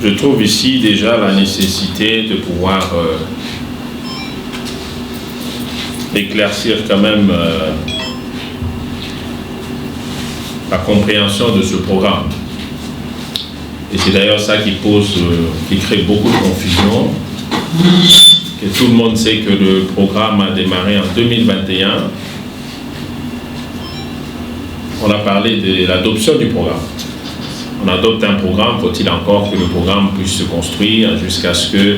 Je trouve ici déjà la nécessité de pouvoir éclaircir quand même la compréhension de ce programme. Et c'est d'ailleurs ça qui crée beaucoup de confusion. Que tout le monde sait que le programme a démarré en 2021. On a parlé de l'adoption du programme. On adopte un programme, faut-il encore que le programme puisse se construire jusqu'à ce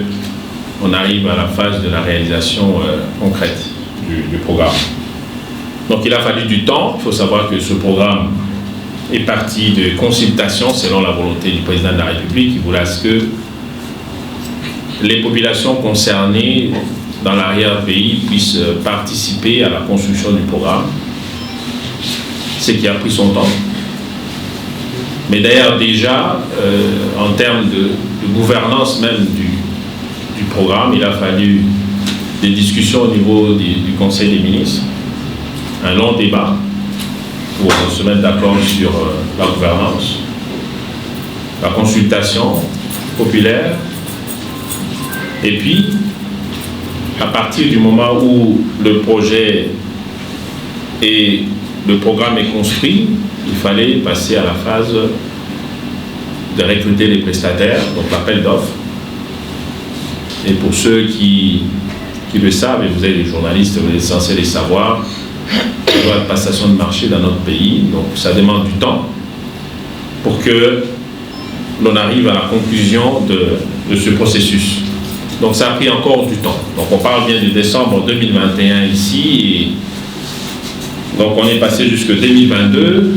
qu'on arrive à la phase de la réalisation concrète du programme. Donc il a fallu du temps. Il faut savoir que ce programme est parti de consultation selon la volonté du président de la République qui voulait à ce que les populations concernées dans l'arrière-pays puissent participer à la construction du programme, ce qui a pris son temps. Mais d'ailleurs déjà, en termes de gouvernance même du programme, il a fallu des discussions au niveau du Conseil des ministres, un long débat pour se mettre d'accord sur la gouvernance, la consultation populaire, et puis à partir du moment où le projet et le programme est construit, il fallait passer à la phase de recruter les prestataires, donc l'appel d'offres. Et pour ceux qui le savent, et vous êtes les journalistes, vous êtes censés les savoir, il y a la passation de marché dans notre pays, donc ça demande du temps pour que l'on arrive à la conclusion de ce processus. Donc ça a pris encore du temps. Donc on parle bien de décembre 2021 ici, et donc on est passé jusqu'en 2022.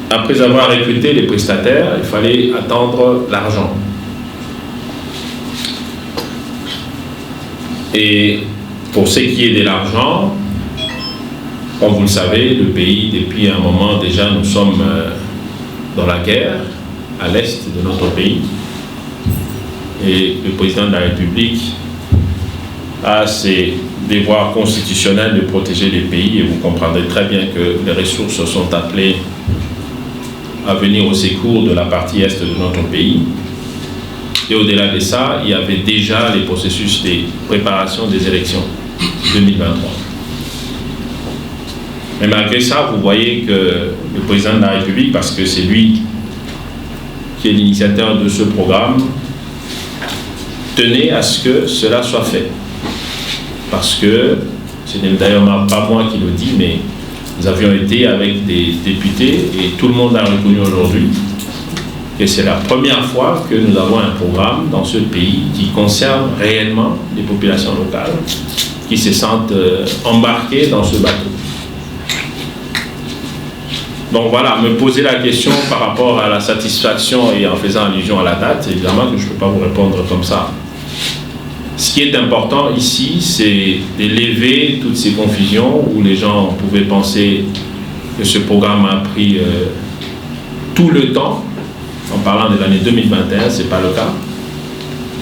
Après avoir recruté les prestataires, il fallait attendre l'argent. Et pour ce qui est de l'argent, comme vous le savez, le pays, depuis un moment déjà, nous sommes dans la guerre à l'est de notre pays. Et le président de la République a ses devoirs constitutionnels de protéger les pays, et vous comprendrez très bien que les ressources sont appelées à venir au secours de la partie est de notre pays. Et au-delà de ça, il y avait déjà les processus de préparation des élections 2023. Mais malgré ça, vous voyez que le président de la République, parce que c'est lui qui est l'initiateur de ce programme, tenait à ce que cela soit fait. Parce que, ce n'est d'ailleurs pas moi qui le dis, mais nous avions été avec des députés et tout le monde a reconnu aujourd'hui que c'est la première fois que nous avons un programme dans ce pays qui concerne réellement les populations locales qui se sentent embarquées dans ce bateau. Donc voilà, me poser la question par rapport à la satisfaction et en faisant allusion à la date, évidemment que je ne peux pas vous répondre comme ça. Ce qui est important ici, c'est de lever toutes ces confusions où les gens pouvaient penser que ce programme a pris tout le temps. En parlant de l'année 2021, ce n'est pas le cas.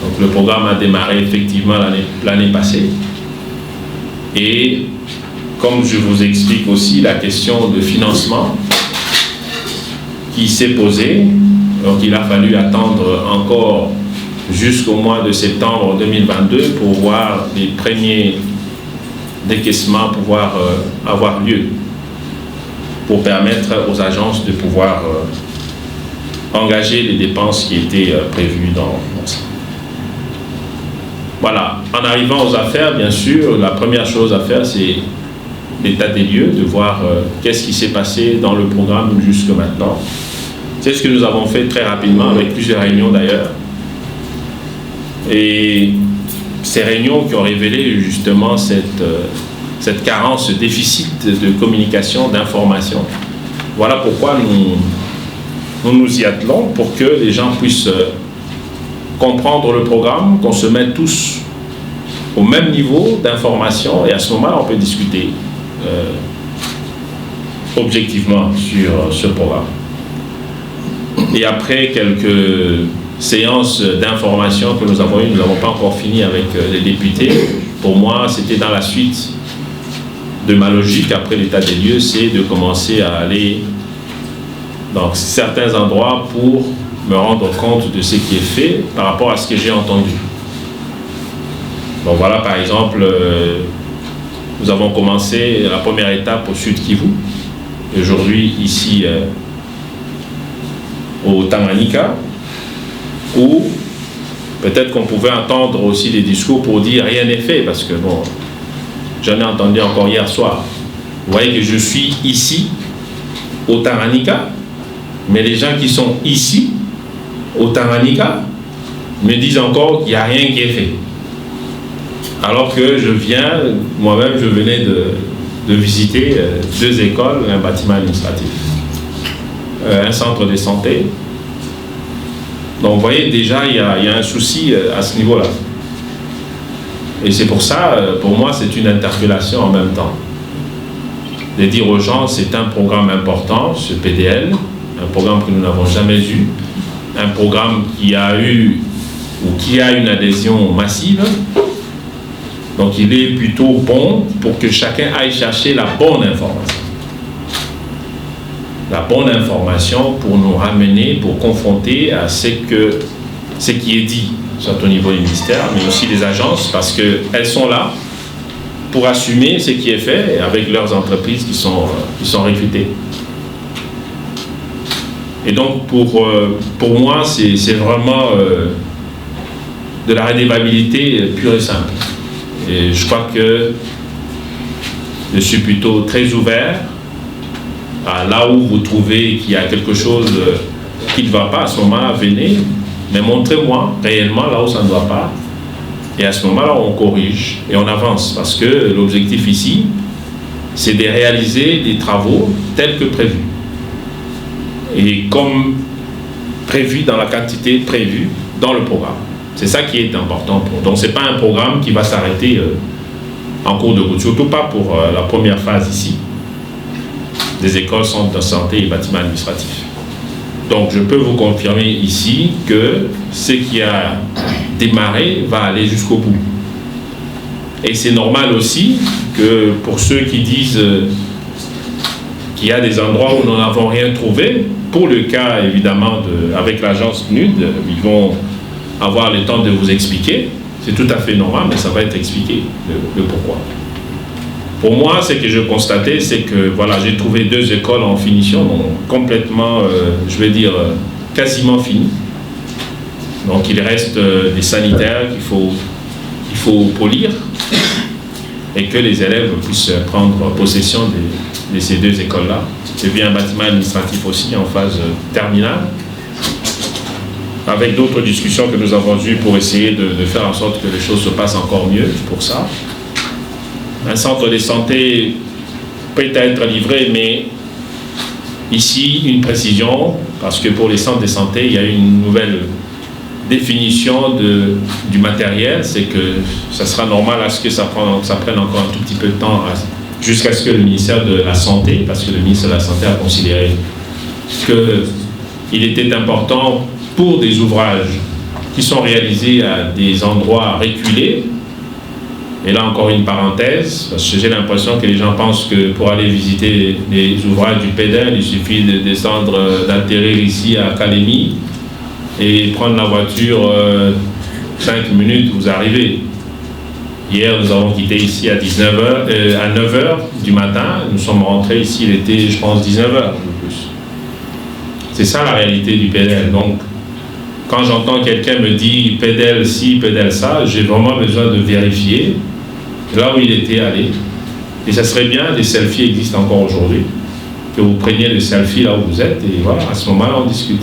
Donc le programme a démarré effectivement l'année passée. Et comme je vous explique aussi, la question de financement qui s'est posée, donc il a fallu attendre encore jusqu'au mois de septembre 2022 pour voir les premiers décaissements pouvoir avoir lieu, pour permettre aux agences de pouvoir engager les dépenses qui étaient prévues dans ça. Voilà. En arrivant aux affaires, bien sûr, la première chose à faire, c'est l'état des lieux, de voir qu'est-ce qui s'est passé dans le programme jusque maintenant. C'est ce que nous avons fait très rapidement, avec plusieurs réunions d'ailleurs. Et ces réunions qui ont révélé justement cette carence, ce déficit de communication, d'information. Voilà pourquoi nous nous y attelons, pour que les gens puissent comprendre le programme, qu'on se mette tous au même niveau d'information, et à ce moment-là, on peut discuter objectivement sur ce programme. Et après quelques séances d'information que nous avons eues, nous n'avons pas encore fini avec les députés. Pour moi, c'était dans la suite de ma logique après l'état des lieux, c'est de commencer à aller dans certains endroits pour me rendre compte de ce qui est fait par rapport à ce que j'ai entendu. Donc voilà, par exemple, nous avons commencé la première étape au Sud Kivu. Aujourd'hui, ici, au Tanganyika, où peut-être qu'on pouvait entendre aussi des discours pour dire rien n'est fait, parce que bon, j'en ai entendu encore hier soir. Vous voyez que je suis ici, au Tanganyika, mais les gens qui sont ici, au Tanganyika, me disent encore qu'il n'y a rien qui est fait. Alors que je viens, moi-même, je venais de visiter 2 écoles, un bâtiment administratif, un centre de santé. Donc vous voyez, déjà, il y a un souci à ce niveau-là. Et c'est pour ça, pour moi, c'est une interpellation en même temps. De dire aux gens, c'est un programme important, ce PDL, un programme que nous n'avons jamais eu, un programme qui a eu ou qui a une adhésion massive. Donc il est plutôt bon pour que chacun aille chercher la bonne information. La bonne information pour nous ramener, pour confronter à ce qui est dit, soit au niveau des ministères, mais aussi des agences, parce qu'elles sont là pour assumer ce qui est fait avec leurs entreprises qui sont recrutées. Et donc pour moi, c'est vraiment de la redevabilité pure et simple. Et je crois que je suis plutôt très ouvert à là où vous trouvez qu'il y a quelque chose qui ne va pas. À ce moment-là, venez, mais montrez-moi réellement là où ça ne va pas. Et à ce moment-là, on corrige et on avance. Parce que l'objectif ici, c'est de réaliser des travaux tels que prévus. Et comme prévu dans la quantité prévue dans le programme. C'est ça qui est important pour nous. Donc ce n'est pas un programme qui va s'arrêter en cours de route, surtout pas pour la première phase ici, des écoles, centres de santé et bâtiments administratifs. Donc je peux vous confirmer ici que ce qui a démarré va aller jusqu'au bout. Et c'est normal aussi que pour ceux qui disent qu'il y a des endroits où nous n'avons rien trouvé, pour le cas évidemment avec l'agence PNUD, ils vont avoir le temps de vous expliquer. C'est tout à fait normal, mais ça va être expliqué, le pourquoi. Pour moi, ce que je constatais, c'est que voilà, j'ai trouvé 2 écoles en finition, donc complètement, je vais dire, quasiment finies. Donc il reste des sanitaires qu'il faut polir et que les élèves puissent prendre possession de ces 2 écoles-là. Et bien un bâtiment administratif aussi en phase terminale, avec d'autres discussions que nous avons eues pour essayer de faire en sorte que les choses se passent encore mieux pour ça. Un centre de santé peut être livré, mais ici, une précision, parce que pour les centres de santé, il y a une nouvelle définition du matériel, c'est que ça sera normal à ce que ça prenne encore un tout petit peu de temps jusqu'à ce que le ministère de la Santé, parce que le ministère de la Santé a considéré qu'il était important pour des ouvrages qui sont réalisés à des endroits reculés. Et là encore une parenthèse, parce que j'ai l'impression que les gens pensent que pour aller visiter les ouvrages du PDL, il suffit de descendre, d'atterrir ici à Kalemi et prendre la voiture 5 minutes, vous arrivez. Hier, nous avons quitté ici à 9h du matin. Nous sommes rentrés ici, il était, je pense, 19h ou plus. C'est ça la réalité du PDL. Donc, quand j'entends quelqu'un me dire PDL ci, PDL ça, j'ai vraiment besoin de vérifier là où il était allé. Et ça serait bien, des selfies existent encore aujourd'hui, que vous preniez le selfie là où vous êtes, et voilà, à ce moment-là, on discute.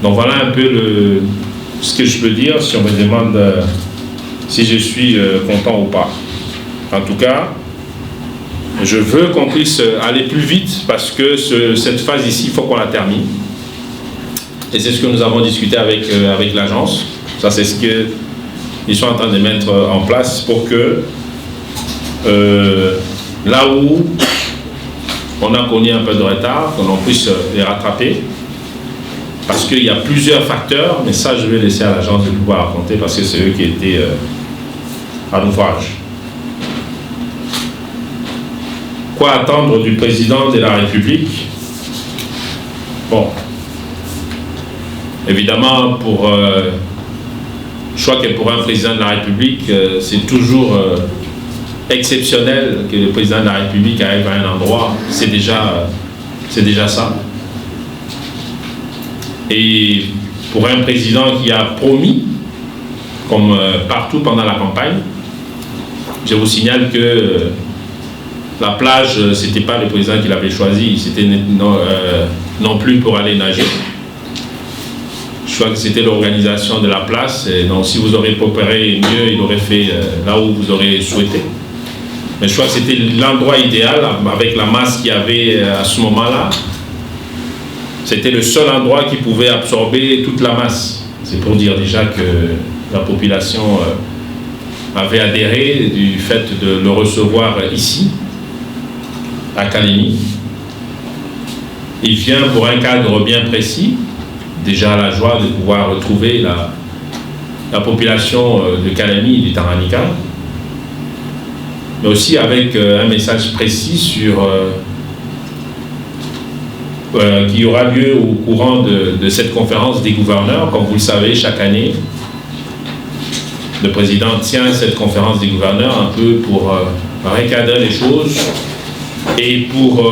Donc voilà un peu ce que je peux dire si on me demande si je suis content ou pas. En tout cas, je veux qu'on puisse aller plus vite parce que cette phase ici, il faut qu'on la termine. Et c'est ce que nous avons discuté avec l'agence. Ça, c'est ce qu'ils sont en train de mettre en place pour que là où on a connu un peu de retard, qu'on puisse les rattraper. Parce qu'il y a plusieurs facteurs, mais ça, je vais laisser à l'agence de pouvoir raconter parce que c'est eux qui étaient à l'ouvrage. Quoi attendre du président de la République? Bon. Évidemment, je crois que pour un président de la République, c'est toujours exceptionnel que le président de la République arrive à un endroit. C'est déjà ça. Et pour un président qui a promis, comme partout pendant la campagne, je vous signale que la plage, ce n'était pas le président qui l'avait choisi, c'était non plus pour aller nager. Je crois que c'était l'organisation de la place. Et donc, si vous aurez préparé mieux, il aurait fait là où vous aurez souhaité. Mais je crois que c'était l'endroit idéal, avec la masse qu'il y avait à ce moment-là. C'était le seul endroit qui pouvait absorber toute la masse. C'est pour dire déjà que la population avait adhéré du fait de le recevoir ici, à Kalemi. Il vient pour un cadre bien précis. Déjà la joie de pouvoir retrouver la population de Kalemi et du Tanganyika, mais aussi avec un message précis sur qui aura lieu au courant de cette conférence des gouverneurs. Comme vous le savez, chaque année, le président tient cette conférence des gouverneurs un peu pour recadrer les choses et pour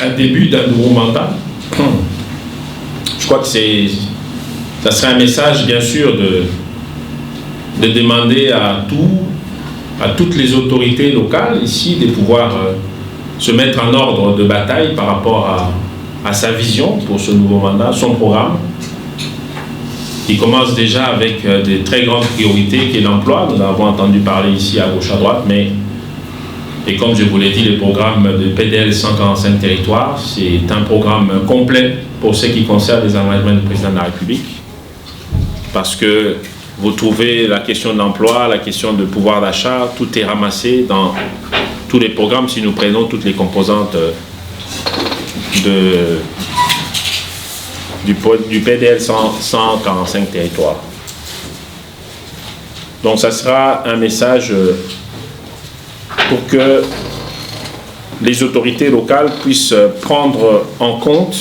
un début d'un nouveau mandat. Je crois que ça serait un message, bien sûr, de demander à toutes les autorités locales ici de pouvoir se mettre en ordre de bataille par rapport à sa vision pour ce nouveau mandat, son programme, qui commence déjà avec des très grandes priorités qui est l'emploi. Nous avons entendu parler ici à gauche à droite, et comme je vous l'ai dit, le programme de PDL 145 territoires, c'est un programme complet pour ce qui concerne les engagements du président de la République, parce que vous trouvez la question de l'emploi, la question de pouvoir d'achat, tout est ramassé dans tous les programmes si nous prenons toutes les composantes du PDL 145 territoires. Donc ça sera un message pour que les autorités locales puissent prendre en compte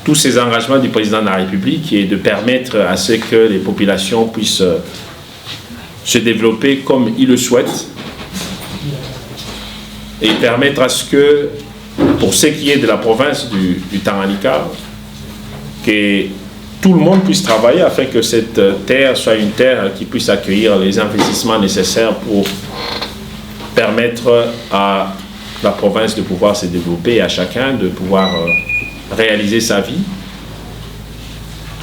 tous ces engagements du président de la République et de permettre à ce que les populations puissent se développer comme ils le souhaitent, et permettre à ce que, pour ce qui est de la province du Tanganyika, que tout le monde puisse travailler afin que cette terre soit une terre qui puisse accueillir les investissements nécessaires pour permettre à la province de pouvoir se développer et à chacun de pouvoir réaliser sa vie.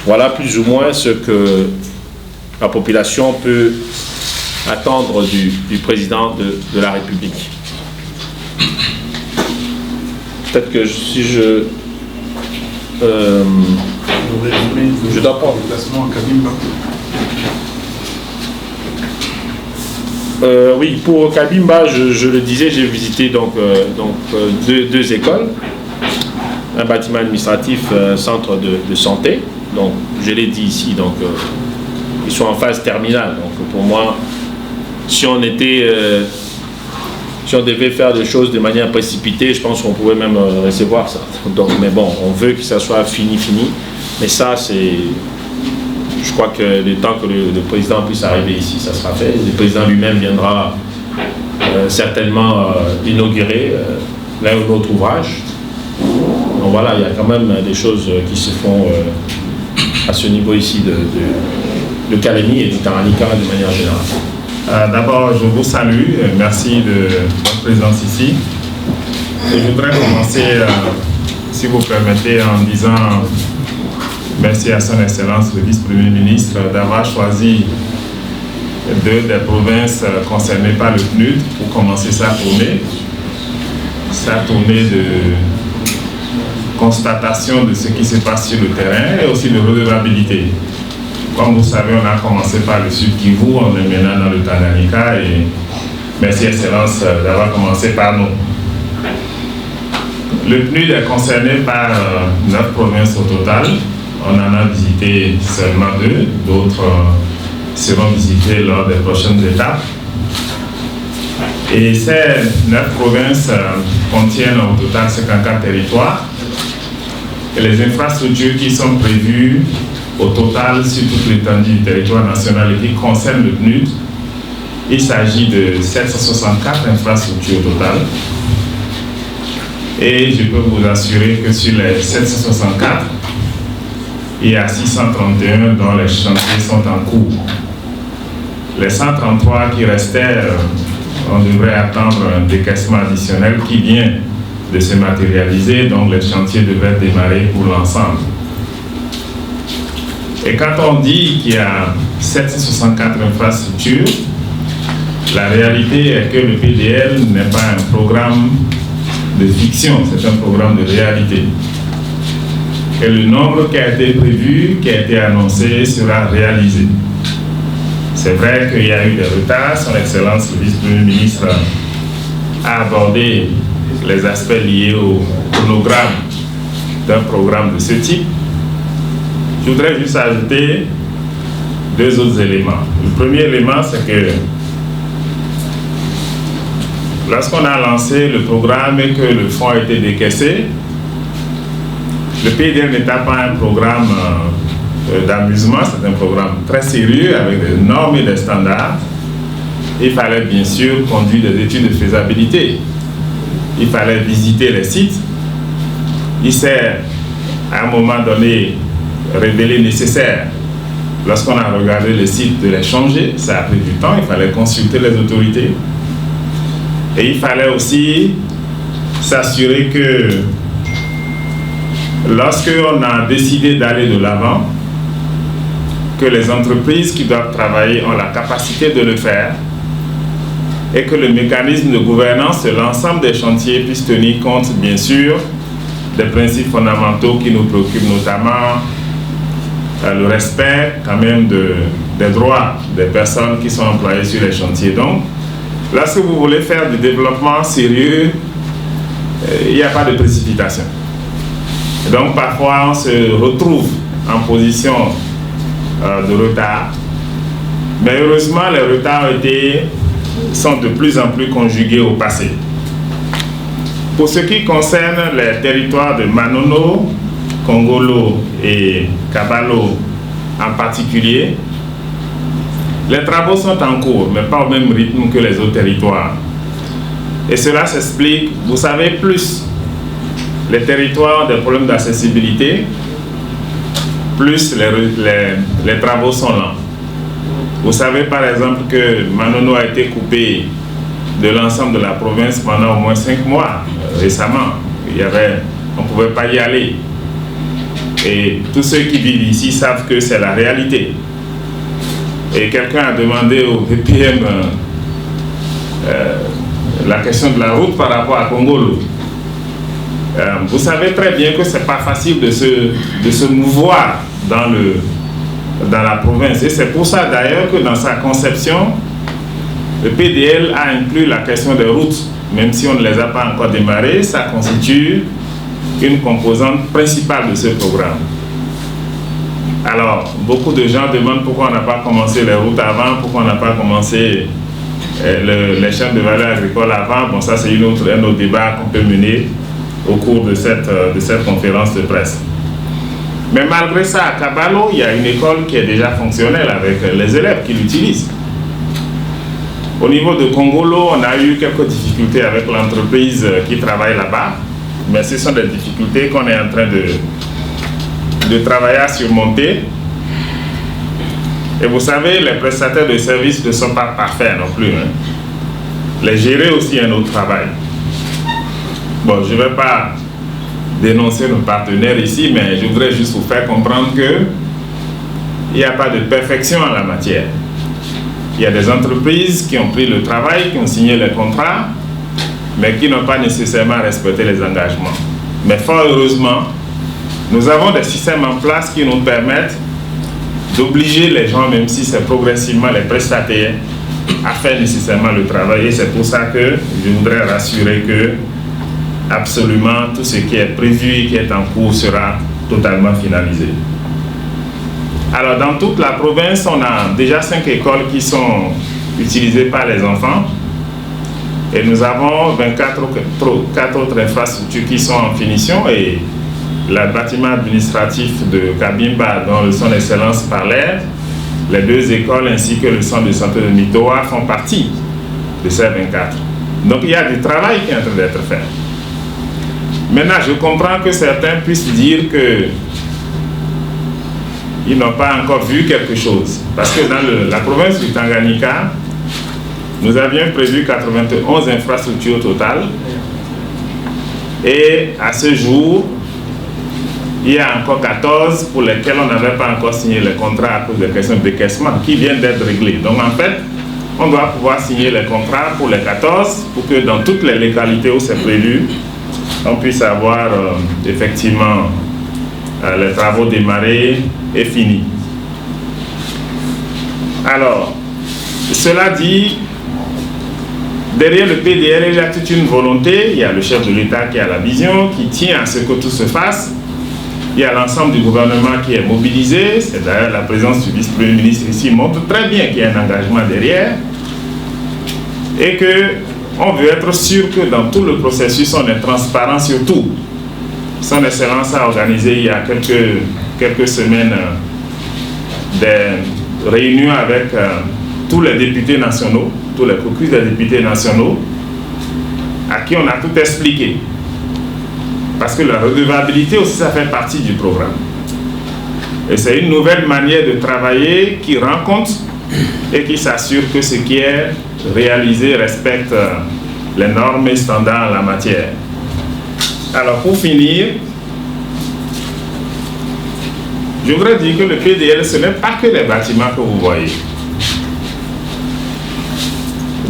Voilà plus ou moins ce que la population peut attendre du président de la République. Peut-être que si je dois pas. Oui, pour Kabimba, je le disais, j'ai visité deux écoles, un bâtiment administratif, centre de santé. Donc, je l'ai dit ici, donc ils sont en phase terminale. Donc, pour moi, si on devait faire des choses de manière précipitée, je pense qu'on pouvait même recevoir ça. Donc, mais bon, on veut que ça soit fini. Mais ça, je crois que le temps que le président puisse arriver ici, ça sera fait. Le président lui-même viendra certainement inaugurer l'un ou l'autre ouvrage. Donc voilà, il y a quand même des choses qui se font à ce niveau ici de Kalemi et du Tanganyika de manière générale. D'abord, je vous salue. Merci de votre présence ici. Et je voudrais commencer, si vous permettez, en disant merci à son Excellence le vice-premier ministre d'avoir choisi deux des provinces concernées par le PNUD pour commencer sa tournée de constatation de ce qui se passe sur le terrain et aussi de redevabilité. Comme vous savez, on a commencé par le Sud Kivu, on est maintenant dans le Tanganyika et merci Excellence d'avoir commencé par nous. Le PNUD est concerné par 9 provinces au total. On en a visité seulement 2, d'autres seront visitées lors des prochaines étapes. Et ces 9 provinces contiennent au total 54 territoires Et les infrastructures qui sont prévues au total sur toute l'étendue du territoire national et qui concernent le PNUD, il s'agit de 764 infrastructures totales. Et je peux vous assurer que sur les 764, il y a 631 dont les chantiers sont en cours. Les 133 qui restaient, on devrait attendre un décaissement additionnel qui vient de se matérialiser, donc les chantiers devraient démarrer pour l'ensemble. Et quand on dit qu'il y a 764 infrastructures, la réalité est que le PDL n'est pas un programme de fiction, c'est un programme de réalité. Et le nombre qui a été prévu, qui a été annoncé, sera réalisé. C'est vrai qu'il y a eu des retards. Son Excellence, le vice-premier ministre, a abordé les aspects liés au chronogramme d'un programme de ce type. Je voudrais juste ajouter deux autres éléments. Le premier élément, c'est que lorsqu'on a lancé le programme et que le fonds a été décaissé, le PDL n'était pas un programme d'amusement, c'est un programme très sérieux avec des normes et des standards. Il fallait bien sûr conduire des études de faisabilité. Il fallait visiter les sites. Il s'est à un moment donné révélé nécessaire, lorsqu'on a regardé les sites, de les changer. Ça a pris du temps, il fallait consulter les autorités. Et il fallait aussi s'assurer que lorsqu'on a décidé d'aller de l'avant, que les entreprises qui doivent travailler ont la capacité de le faire et que le mécanisme de gouvernance de l'ensemble des chantiers puisse tenir compte, bien sûr, des principes fondamentaux qui nous préoccupent, notamment le respect quand même des droits des personnes qui sont employées sur les chantiers. Donc, lorsque vous voulez faire du développement sérieux, il n'y a pas de précipitation. Et donc, parfois, on se retrouve en position de retard. Mais heureusement, les retards sont de plus en plus conjugués au passé. Pour ce qui concerne les territoires de Manono, Kongolo et Kabalo en particulier, les travaux sont en cours, mais pas au même rythme que les autres territoires. Et cela s'explique, vous savez, plus les territoires ont des problèmes d'accessibilité, plus les travaux sont lents. Vous savez par exemple que Manono a été coupé de l'ensemble de la province pendant au moins 5 mois récemment. On ne pouvait pas y aller. Et tous ceux qui vivent ici savent que c'est la réalité. Et quelqu'un a demandé au VPM la question de la route par rapport à Kongolo. Vous savez très bien que ce n'est pas facile de se mouvoir dans la province. Et c'est pour ça d'ailleurs que dans sa conception, le PDL a inclus la question des routes. Même si on ne les a pas encore démarrées, ça constitue une composante principale de ce programme. Alors, beaucoup de gens demandent pourquoi on n'a pas commencé les routes avant, pourquoi on n'a pas commencé les chaînes de valeur agricole avant. Bon, ça c'est un autre débat qu'on peut mener au cours de cette conférence de presse. Mais malgré ça, à Kabalo, il y a une école qui est déjà fonctionnelle avec les élèves qui l'utilisent. Au niveau de Kongolo, on a eu quelques difficultés avec l'entreprise qui travaille là-bas, mais ce sont des difficultés qu'on est en train de travailler à surmonter. Et vous savez, les prestataires de services ne sont pas parfaits non plus. Les gérer aussi un autre travail. Bon, je ne vais pas dénoncer nos partenaires ici, mais je voudrais juste vous faire comprendre qu'il n'y a pas de perfection en la matière. Il y a des entreprises qui ont pris le travail, qui ont signé les contrats, mais qui n'ont pas nécessairement respecté les engagements. Mais fort heureusement, nous avons des systèmes en place qui nous permettent d'obliger les gens, même si c'est progressivement les prestataires, à faire nécessairement le travail. Et c'est pour ça que je voudrais rassurer que absolument tout ce qui est prévu et qui est en cours sera totalement finalisé. Alors dans toute la province, on a déjà 5 écoles qui sont utilisées par les enfants et nous avons 24 autres infrastructures qui sont en finition et le bâtiment administratif de Kabimba, dont son Excellence parlait, les 2 écoles ainsi que le centre de santé de Mitoa font partie de ces 24. Donc il y a du travail qui est en train d'être fait. Maintenant, je comprends que certains puissent dire que ils n'ont pas encore vu quelque chose. Parce que dans la province du Tanganyika, nous avions prévu 91 infrastructures totales. Et à ce jour, il y a encore 14 pour lesquelles on n'avait pas encore signé les contrats à cause des questions de décaissement qui viennent d'être réglées. Donc en fait, on doit pouvoir signer les contrats pour les 14 pour que dans toutes les localités où c'est prévu, on puisse avoir effectivement les travaux démarrés et finis. Alors, cela dit, derrière le PDL, il y a toute une volonté. Il y a le chef de l'État qui a la vision, qui tient à ce que tout se fasse. Il y a l'ensemble du gouvernement qui est mobilisé. C'est d'ailleurs la présence du vice-premier ministre ici montre très bien qu'il y a un engagement derrière. Et qu'on veut être sûr que dans tout le processus, on est transparent sur tout. Son Excellence a organisé il y a quelques semaines des réunions avec tous les députés nationaux, tous les caucus des députés nationaux, à qui on a tout expliqué. Parce que la redevabilité aussi, ça fait partie du programme. Et c'est une nouvelle manière de travailler qui rend compte et qui s'assure que ce qui est réalisé respecte les normes et standards en la matière. Alors pour finir, je voudrais dire que le PDL, ce n'est pas que les bâtiments que vous voyez.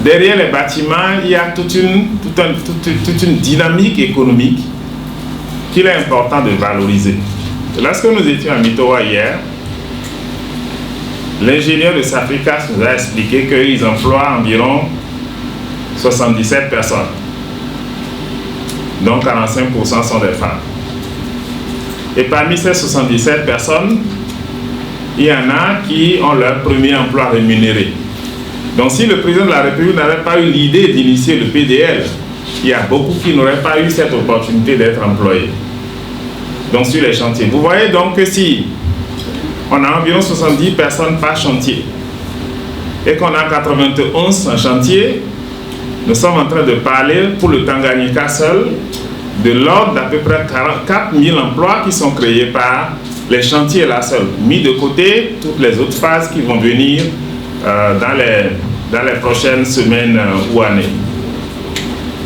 Derrière les bâtiments, il y a toute une dynamique économique qu'il est important de valoriser. Lorsque nous étions à Mitoa hier, l'ingénieur de Safricas nous a expliqué qu'ils emploient environ 77 personnes. Donc 45% sont des femmes. Et parmi ces 77 personnes, il y en a qui ont leur premier emploi rémunéré. Donc si le président de la République n'avait pas eu l'idée d'initier le PDL, il y a beaucoup qui n'auraient pas eu cette opportunité d'être employés. Donc sur les chantiers. Vous voyez donc que si on a environ 70 personnes par chantier et qu'on a 91 en chantier, nous sommes en train de parler pour le Tanganyika seul de l'ordre d'à peu près 44 000 emplois qui sont créés par les chantiers là seuls, mis de côté toutes les autres phases qui vont venir dans les prochaines semaines ou années.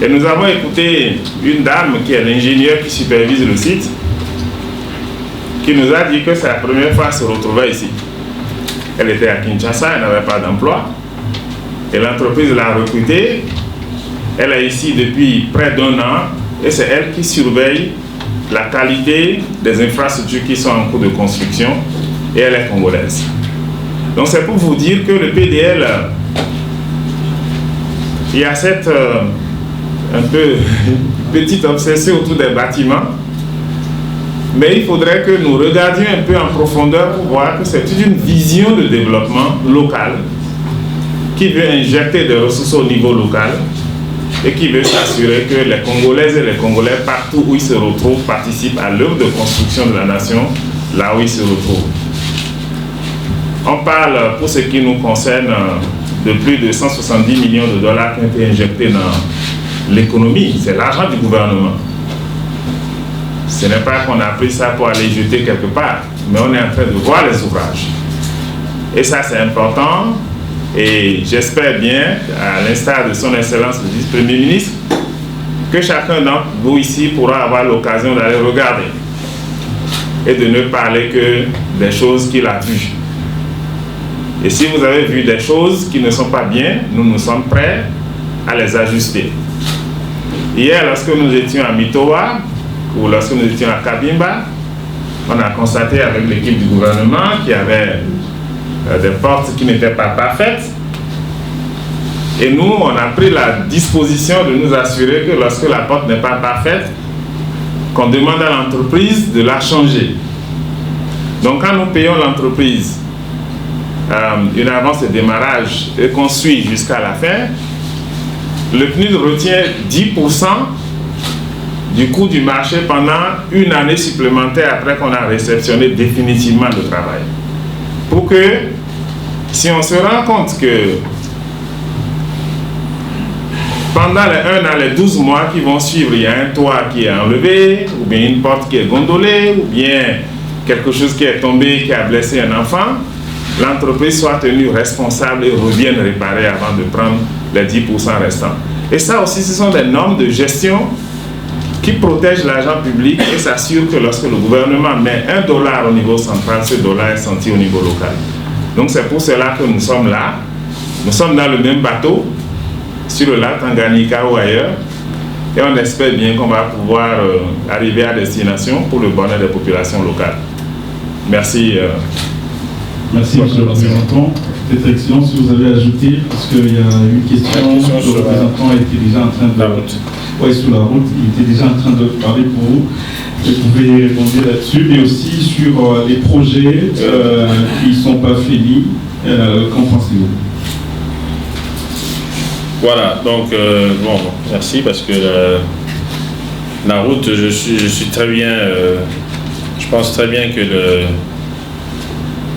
Et nous avons écouté une dame qui est l'ingénieure qui supervise le site, qui nous a dit que c'est la première fois qu'elle se retrouvait ici. Elle était à Kinshasa, elle n'avait pas d'emploi. Et l'entreprise l'a recrutée. Elle est ici depuis près d'1 an et c'est elle qui surveille la qualité des infrastructures qui sont en cours de construction et elle est congolaise. Donc c'est pour vous dire que le PDL, il y a cette un peu petite obsession autour des bâtiments, mais il faudrait que nous regardions un peu en profondeur pour voir que c'est une vision de développement local qui veut injecter des ressources au niveau local et qui veut s'assurer que les Congolaises et les Congolais, partout où ils se retrouvent, participent à l'œuvre de construction de la nation, là où ils se retrouvent. On parle, pour ce qui nous concerne, de plus de 170 millions de dollars qui ont été injectés dans l'économie. C'est l'argent du gouvernement. Ce n'est pas qu'on a pris ça pour aller jeter quelque part, mais on est en train de voir les ouvrages. Et ça, c'est important. Et j'espère bien, à l'instar de son Excellence le vice-premier ministre, que chacun d'entre vous ici pourra avoir l'occasion d'aller regarder et de ne parler que des choses qu'il a vues. Et si vous avez vu des choses qui ne sont pas bien, nous sommes prêts à les ajuster. Hier, lorsque nous étions à Mitoa, ou lorsque nous étions à Kabimba, on a constaté avec l'équipe du gouvernement qu'il y avait des portes qui n'étaient pas parfaites. Et nous, on a pris la disposition de nous assurer que lorsque la porte n'est pas parfaite, qu'on demande à l'entreprise de la changer. Donc quand nous payons l'entreprise une avance de démarrage et qu'on suit jusqu'à la fin, le PNUD retient 10% du coût du marché pendant une année supplémentaire après qu'on a réceptionné définitivement le travail. Pour que, si on se rend compte que pendant les 1 an, les 12 mois qui vont suivre, il y a un toit qui est enlevé, ou bien une porte qui est gondolée, ou bien quelque chose qui est tombé, qui a blessé un enfant, l'entreprise soit tenue responsable et revienne réparer avant de prendre les 10% restants. Et ça aussi, ce sont des normes de gestion qui protègent l'argent public et s'assurent que lorsque le gouvernement met $1 au niveau central, ce dollar est senti au niveau local. Donc c'est pour cela que nous sommes là. Nous sommes dans le même bateau, sur le lac Tanganyika ou ailleurs, et on espère bien qu'on va pouvoir arriver à destination pour le bonheur des populations locales. Merci. Merci, monsieur le représentant. Peut-être, Excellence, si vous avez ajouté, parce qu'il y a une question, le représentant était déjà en train de... La route. Oui, sur la route, il était déjà en train de parler pour vous. Vous pouvez répondre là-dessus, et aussi sur les projets qui ne sont pas finis. Qu'en pensez-vous? Voilà, donc, bon, merci, parce que la route, je suis très bien, je pense très bien que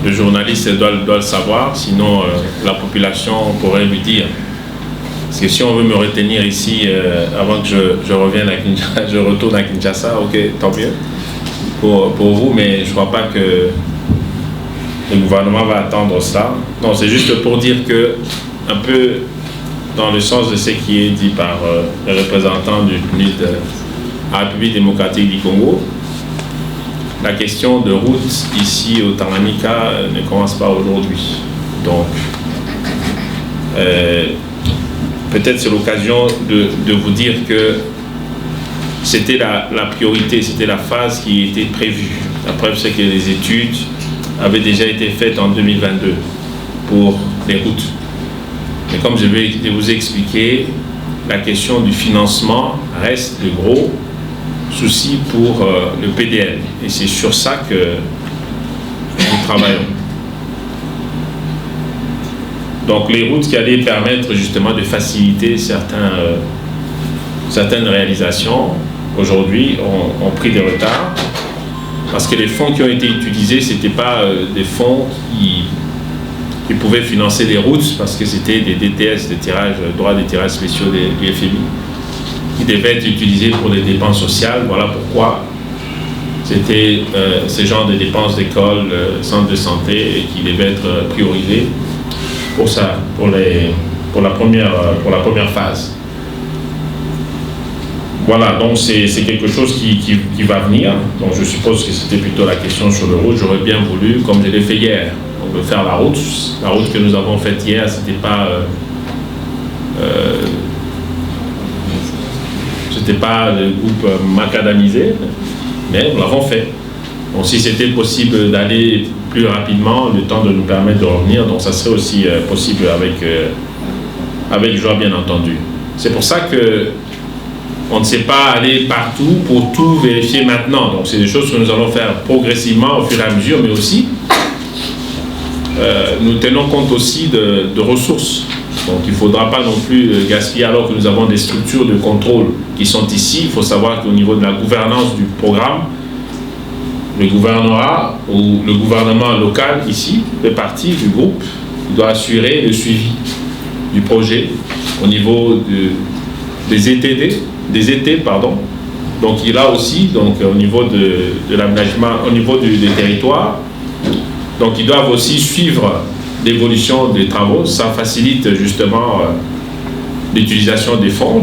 le journaliste doit le savoir, sinon la population pourrait lui dire. Parce que si on veut me retenir ici avant que je revienne à Kinshasa, je retourne à Kinshasa, ok, tant mieux pour vous, mais je ne crois pas que le gouvernement va attendre ça. Non, c'est juste pour dire que, un peu dans le sens de ce qui est dit par le représentant de la République démocratique du Congo, la question de route ici au Tanganyika ne commence pas aujourd'hui. Donc, peut-être c'est l'occasion de vous dire que c'était la priorité, c'était la phase qui était prévue. La preuve, c'est que les études avaient déjà été faites en 2022 pour les routes. Mais comme je vais vous expliquer, la question du financement reste le gros souci pour le PDL. Et c'est sur ça que nous travaillons. Donc les routes qui allaient permettre justement de faciliter certaines réalisations, aujourd'hui ont pris des retards, parce que les fonds qui ont été utilisés, ce n'étaient pas des fonds qui pouvaient financer des routes, parce que c'était des DTS, des droits de tirage spéciaux du FMI, qui devaient être utilisés pour des dépenses sociales. Voilà pourquoi c'était ce genre de dépenses d'école, centres de santé, qui devaient être priorisés pour ça, pour la première phase. Voilà, donc c'est quelque chose qui va venir. Donc je suppose que c'était plutôt la question sur le route. J'aurais bien voulu, comme je l'ai fait hier, on veut faire la route. La route que nous avons faite hier, c'était pas le groupe macadamisé, mais nous l'avons fait. Donc si c'était possible d'aller plus rapidement, le temps de nous permettre de revenir, donc ça serait aussi possible avec joie, bien entendu. C'est pour ça que on ne sait pas aller partout pour tout vérifier maintenant. Donc c'est des choses que nous allons faire progressivement au fur et à mesure, mais aussi nous tenons compte aussi de ressources. Donc il ne faudra pas non plus gaspiller alors que nous avons des structures de contrôle qui sont ici. Il faut savoir qu'au niveau de la gouvernance du programme, le gouvernorat ou le gouvernement local ici fait partie du groupe. Il doit assurer le suivi du projet au niveau des ET, pardon. Donc il a aussi, donc, au niveau de l'aménagement, au niveau des territoires, donc ils doivent aussi suivre l'évolution des travaux. Ça facilite justement l'utilisation des fonds.